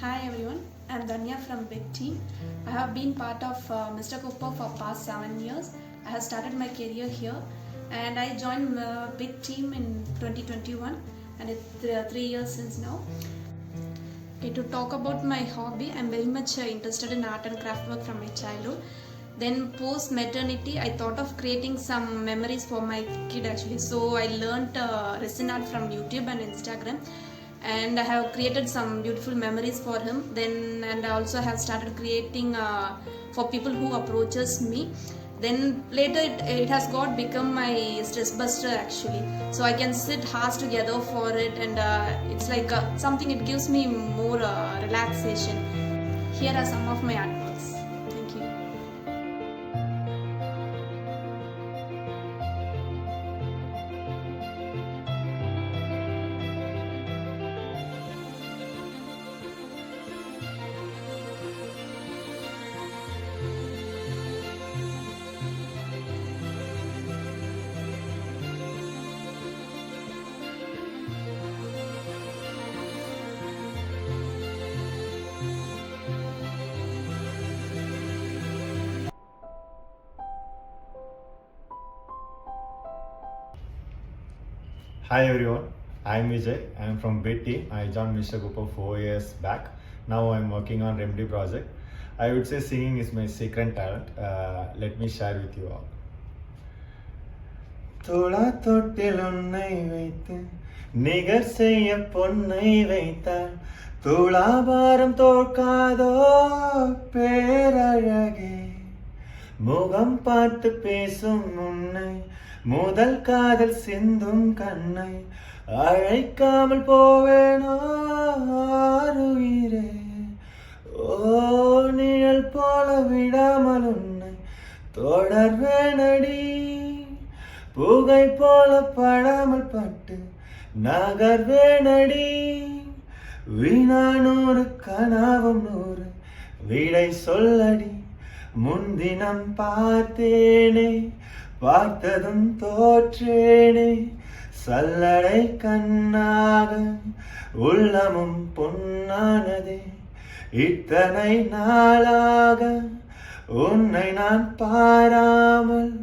Hi everyone, I'm Danya from Big Team. I have been part of Mr. Cooper for past 7 years. I have started my career here and I joined Big Team in 2021 and it's 3 years since now. Okay, to talk about my hobby, I'm very much interested in art and craft work from my childhood. Then post maternity, I thought of creating some memories for my kid actually. So I learned resin art from YouTube and Instagram, and I have created some beautiful memories for him. Then and I also have started creating for people who approaches me. Then later it has got become my stress buster actually, so I can sit hours together for it, and it's like something, it gives me more relaxation. Here are some of my artworks. Thank you. Hi everyone, I'm Vijay. I'm from Big Team. I joined Mr. Cooper 4 years back. Now I'm working on Remedy project. I would say singing is my secret talent. Let me share with you all. தோளா தொட்டில் உன்னை வைத்து நிகர் செய்ய பொன்னை வைத்தாள் துளாபாரம் தோற்காதோ பேரழகே முகம் பார்த்து பேசும் உன்னை முதல் காதல் சிந்தும் கண்ணை அழைக்காமல் போவேனோ ஆருயிரே ஓ நிழல் போல விடாமல் உன்னை தொடர்வேனடி புகை போல படாமல் பட்டு நகர்வேனடி வீணா 100 கனாவும் 100 விடை சொல்லடி முன்தினம் பார்த்தேனே பார்த்ததும் தோற்றேனே சல்லடை கண்ணாக உள்ளமும் பொன்னானதே இத்தனை நாளாக உன்னை நான் பாராமல்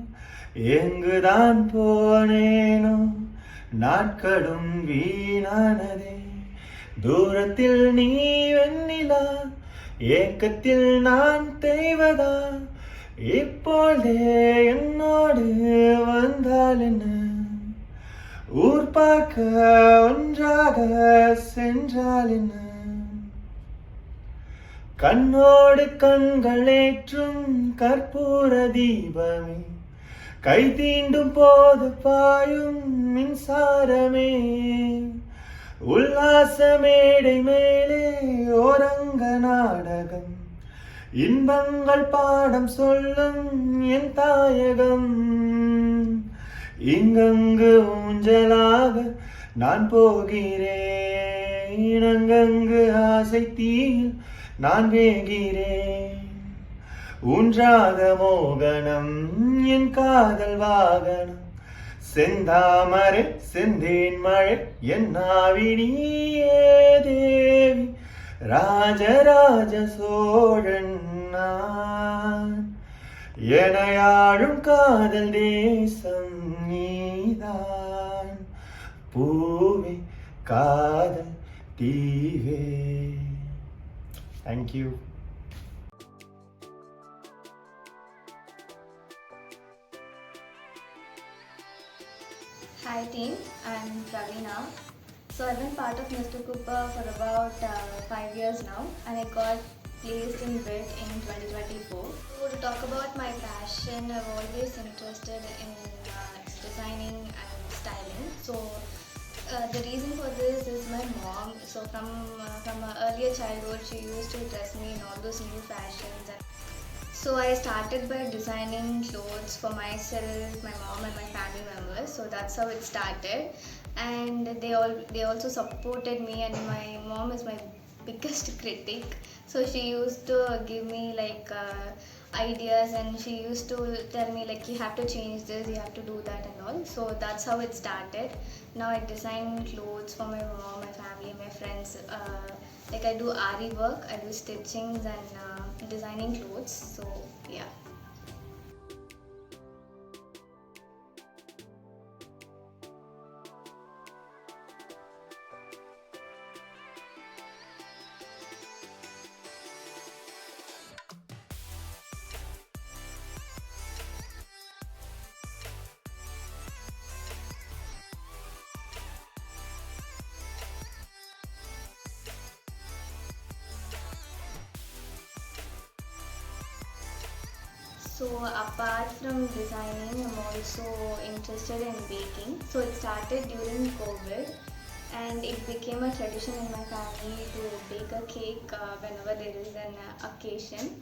எங்குதான் போனேனோ நாட்களும் வீணானதே தூரத்தில் நீ வெண்ணிலா ஏக்கத்தில் நான் தெய்வதா இப்போதே என்னோடு வந்தால் என்ன ஊர் பார்க்க ஒன்றாக சென்றால் என்ன கண்ணோடு கண்களேற்றும் கற்பூர தீபமே கை தீண்டும் போது பாயும் மின்சாரமே உல்லாச மேடை மேலே ஓரங்க நாடகம் இன்பங்கள் பாடம் சொல்லும் என் தாயகம் இங்கங்கு ஊஞ்சலாக நான் போகிறேன் அங்கங்கு ஆசை தீயில் நான் வேகிறேன் ஊன்றாத மோகனம் என் காதல் வாகனம் செந்தாமரை செந்தேன் மழை என் நாவினியே தேவி ராஜராஜ சோழன் நான் எனையாழும் காதல் தேசம் நீதான் பூவே காதல் தீவே. Thank you. Hi team, I'm Praveena. So I've been part of Mr. Cooper for about 5 years now, and I got placed in BIT in 2024. So to talk about my passion, I've always interested in designing and styling. So the reason for this is my mom. So from my earlier childhood, she used to dress me in all those new fashions. So I started by designing clothes for myself, my mom and my family members. So that's how it started, and they also supported me, and my mom is my biggest critic. So she used to give me like ideas, and she used to tell me like, you have to change this, you have to do that and all. So that's how it started. Now I design clothes for my mom, my family, my friends. Like I do ari work, I do stitchings and designing clothes. So yeah. So apart from designing, I'm also interested in baking. So it started during COVID, and it became a tradition in my family to bake a cake whenever there is an occasion.